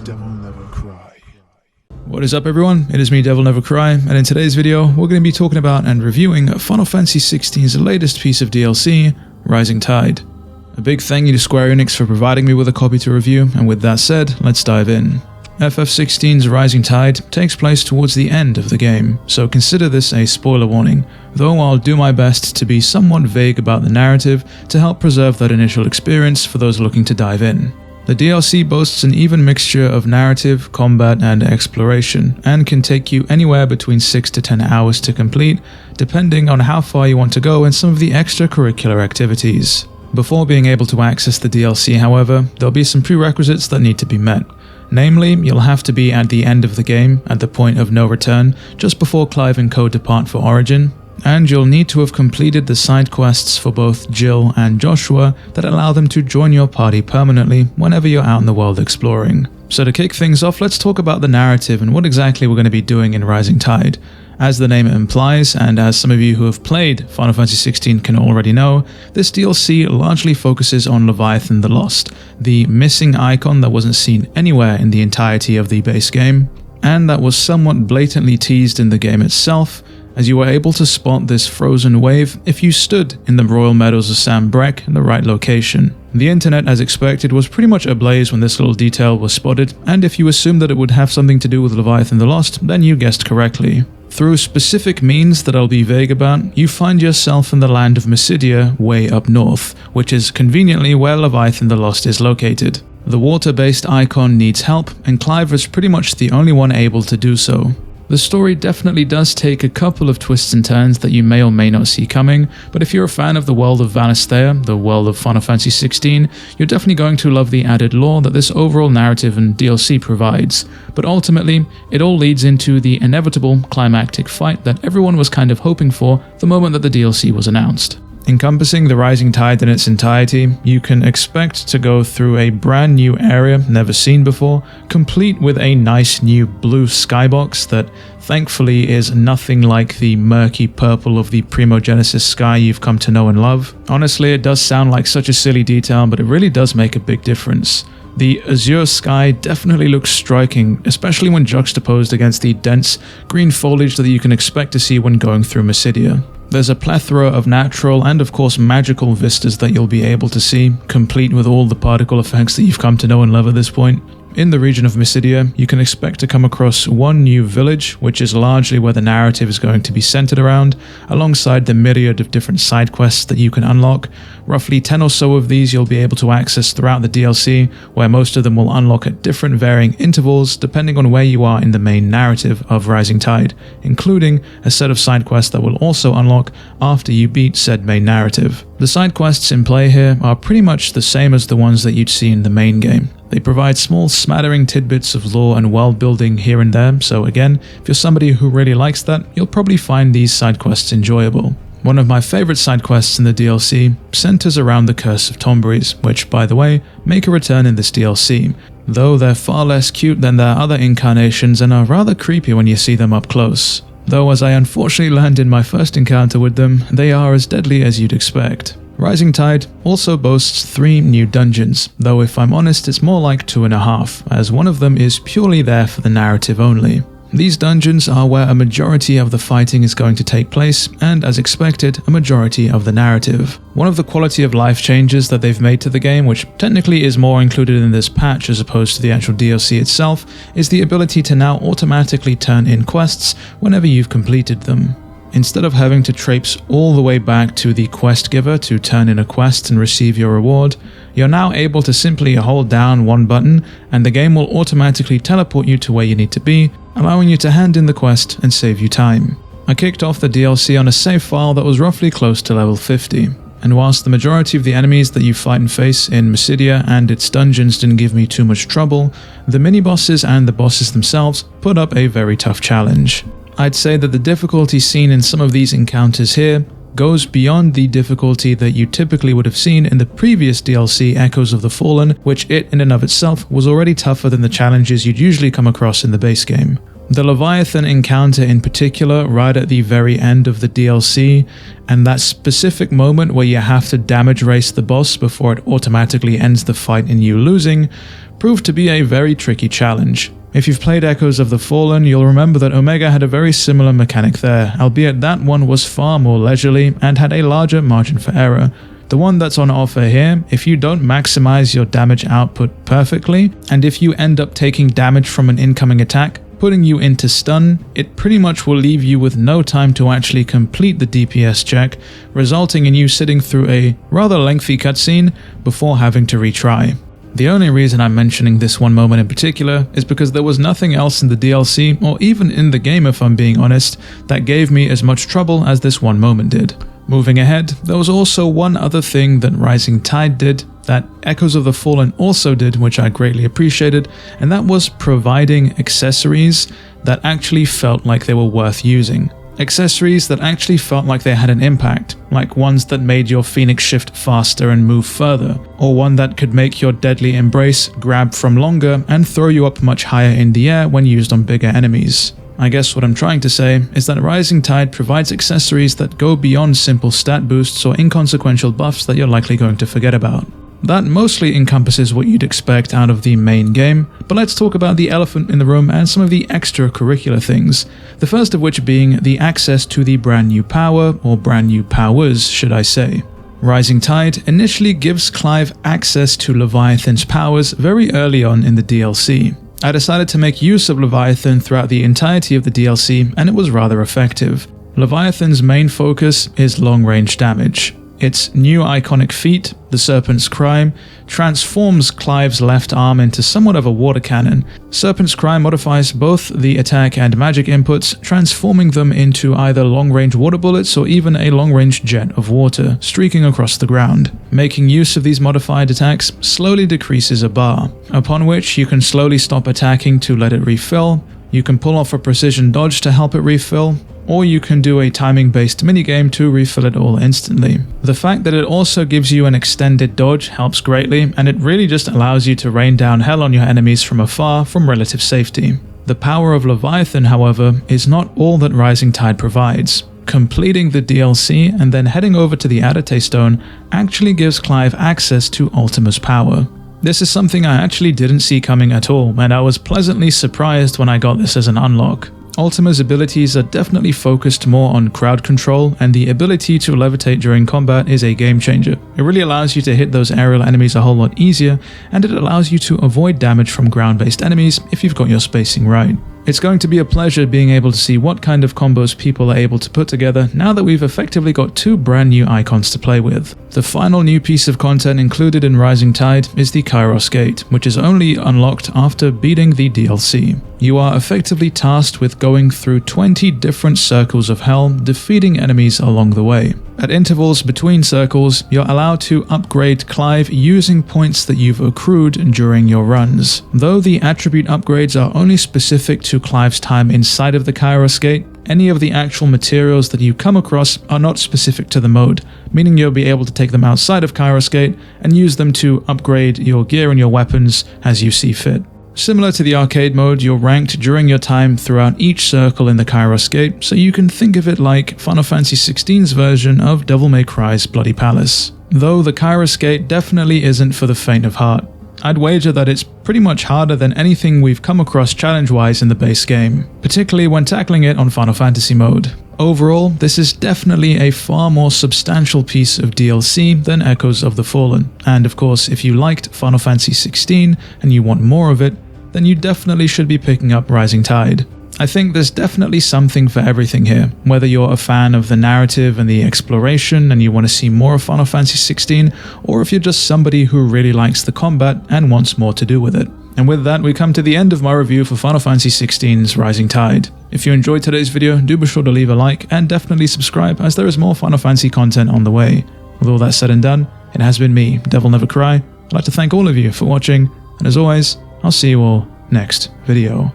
DevilNeverCry. What is up everyone, it is me DevilNeverCry, and in today's video we're going to be talking about and reviewing Final Fantasy XVI's latest piece of DLC, Rising Tide. A big thank you to Square Enix for providing me with a copy to review, and with that said, let's dive in. FF16's Rising Tide takes place towards the end of the game, so consider this a spoiler warning, though I'll do my best to be somewhat vague about the narrative to help preserve that initial experience for those looking to dive in. The DLC boasts an even mixture of narrative, combat, and exploration, and can take you anywhere between 6 to 10 hours to complete, depending on how far you want to go and some of the extracurricular activities. Before being able to access the DLC, however, there'll be some prerequisites that need to be met. Namely, you'll have to be at the end of the game, at the point of no return, just before Clive and Co depart for Origin, and you'll need to have completed the side quests for both Jill and Joshua that allow them to join your party permanently whenever you're out in the world exploring. So to kick things off, let's talk about the narrative and what exactly we're going to be doing in Rising Tide. As the name implies, and as some of you who have played Final Fantasy XVI can already know, this DLC largely focuses on Leviathan the Lost, the missing icon that wasn't seen anywhere in the entirety of the base game, and that was somewhat blatantly teased in the game itself, as you were able to spot this frozen wave if you stood in the Royal Meadows of Sam Breck in the right location. The internet, as expected, was pretty much ablaze when this little detail was spotted, and if you assumed that it would have something to do with Leviathan the Lost, then you guessed correctly. Through specific means that I'll be vague about, you find yourself in the land of Mysidia way up north, which is conveniently where Leviathan the Lost is located. The water-based icon needs help, and Clive is pretty much the only one able to do so. The story definitely does take a couple of twists and turns that you may or may not see coming, but if you're a fan of the world of Valisthea, the world of Final Fantasy XVI, you're definitely going to love the added lore that this overall narrative and DLC provides. But ultimately, it all leads into the inevitable climactic fight that everyone was kind of hoping for the moment that the DLC was announced. Encompassing the Rising Tide in its entirety, you can expect to go through a brand new area never seen before, complete with a nice new blue skybox that thankfully is nothing like the murky purple of the Primogenesis sky you've come to know and love. Honestly, it does sound like such a silly detail, but it really does make a big difference. The azure sky definitely looks striking, especially when juxtaposed against the dense green foliage that you can expect to see when going through Mysidia. There's a plethora of natural and of course magical vistas that you'll be able to see, complete with all the particle effects that you've come to know and love at this point. In the region of Mysidia, you can expect to come across one new village, which is largely where the narrative is going to be centered around, alongside the myriad of different side quests that you can unlock. Roughly 10 or so of these you'll be able to access throughout the DLC, where most of them will unlock at different varying intervals depending on where you are in the main narrative of Rising Tide, including a set of side quests that will also unlock after you beat said main narrative. The side quests in play here are pretty much the same as the ones that you'd see in the main game. They provide small smattering tidbits of lore and world building here and there, so again, if you're somebody who really likes that, you'll probably find these side quests enjoyable. One of my favorite side quests in the DLC centers around the Curse of Tomburies, which, by the way, make a return in this DLC, though they're far less cute than their other incarnations and are rather creepy when you see them up close. Though, as I unfortunately learned in my first encounter with them, they are as deadly as you'd expect. Rising Tide also boasts 3 new dungeons, though if I'm honest it's more like 2.5, as one of them is purely there for the narrative only. These dungeons are where a majority of the fighting is going to take place, and as expected, a majority of the narrative. One of the quality of life changes that they've made to the game, which technically is more included in this patch as opposed to the actual DLC itself, is the ability to now automatically turn in quests whenever you've completed them. Instead of having to traipse all the way back to the quest giver to turn in a quest and receive your reward, you're now able to simply hold down one button and the game will automatically teleport you to where you need to be, allowing you to hand in the quest and save you time. I kicked off the DLC on a save file that was roughly close to level 50, and whilst the majority of the enemies that you fight and face in Mysidia and its dungeons didn't give me too much trouble, the mini-bosses and the bosses themselves put up a very tough challenge. I'd say that the difficulty seen in some of these encounters here goes beyond the difficulty that you typically would have seen in the previous DLC Echoes of the Fallen, which in and of itself was already tougher than the challenges you'd usually come across in the base game. The Leviathan encounter in particular, right at the very end of the DLC, and that specific moment where you have to damage race the boss before it automatically ends the fight in you losing, proved to be a very tricky challenge. If you've played Echoes of the Fallen, you'll remember that Omega had a very similar mechanic there, albeit that one was far more leisurely and had a larger margin for error. The one that's on offer here, if you don't maximize your damage output perfectly, and if you end up taking damage from an incoming attack, putting you into stun, it pretty much will leave you with no time to actually complete the DPS check, resulting in you sitting through a rather lengthy cutscene before having to retry. The only reason I'm mentioning this one moment in particular is because there was nothing else in the DLC, or even in the game if I'm being honest, that gave me as much trouble as this one moment did. Moving ahead, there was also one other thing that Rising Tide did, that Echoes of the Fallen also did, which I greatly appreciated, and that was providing accessories that actually felt like they were worth using. Accessories that actually felt like they had an impact, like ones that made your Phoenix shift faster and move further, or one that could make your Deadly Embrace grab from longer and throw you up much higher in the air when used on bigger enemies. I guess what I'm trying to say is that Rising Tide provides accessories that go beyond simple stat boosts or inconsequential buffs that you're likely going to forget about. That mostly encompasses what you'd expect out of the main game, but let's talk about the elephant in the room and some of the extracurricular things, the first of which being the access to the brand new power, or brand new powers should I say. Rising Tide initially gives Clive access to Leviathan's powers very early on in the DLC. I decided to make use of Leviathan throughout the entirety of the DLC, and it was rather effective. Leviathan's main focus is long-range damage. Its new iconic feat, the Serpent's Cry, transforms Clive's left arm into somewhat of a water cannon. Serpent's Cry modifies both the attack and magic inputs, transforming them into either long-range water bullets or even a long-range jet of water, streaking across the ground. Making use of these modified attacks slowly decreases a bar, upon which you can slowly stop attacking to let it refill. You can pull off a precision dodge to help it refill, or you can do a timing-based minigame to refill it all instantly. The fact that it also gives you an extended dodge helps greatly, and it really just allows you to rain down hell on your enemies from afar from relative safety. The power of Leviathan, however, is not all that Rising Tide provides. Completing the DLC and then heading over to the Adate Stone actually gives Clive access to Ultima's power. This is something I actually didn't see coming at all, and I was pleasantly surprised when I got this as an unlock. Ultima's abilities are definitely focused more on crowd control, and the ability to levitate during combat is a game changer. It really allows you to hit those aerial enemies a whole lot easier, and it allows you to avoid damage from ground-based enemies if you've got your spacing right. It's going to be a pleasure being able to see what kind of combos people are able to put together now that we've effectively got two brand new icons to play with. The final new piece of content included in Rising Tide is the Chyoskate, which is only unlocked after beating the DLC. You are effectively tasked with going through 20 different circles of hell, defeating enemies along the way. At intervals between circles, you're allowed to upgrade Clive using points that you've accrued during your runs. Though the attribute upgrades are only specific to Clive's time inside of the Chyoskate, any of the actual materials that you come across are not specific to the mode, meaning you'll be able to take them outside of Chyoskate and use them to upgrade your gear and your weapons as you see fit. Similar to the arcade mode, you're ranked during your time throughout each circle in the Chyoskate, so you can think of it like Final Fantasy XVI's version of DevilNeverCry's Bloody Palace. Though the Chyoskate definitely isn't for the faint of heart. I'd wager that it's pretty much harder than anything we've come across challenge-wise in the base game, particularly when tackling it on Final Fantasy mode. Overall, this is definitely a far more substantial piece of DLC than Echoes of the Fallen, and of course if you liked Final Fantasy XVI and you want more of it, then you definitely should be picking up Rising Tide. I think there's definitely something for everything here, whether you're a fan of the narrative and the exploration and you want to see more of Final Fantasy XVI, or if you're just somebody who really likes the combat and wants more to do with it. And with that, we come to the end of my review for Final Fantasy XVI's Rising Tide. If you enjoyed today's video, do be sure to leave a like and definitely subscribe, as there is more Final Fantasy content on the way. With all that said and done, it has been me, DevilNeverCry. I'd like to thank all of you for watching, and as always, I'll see you all next video.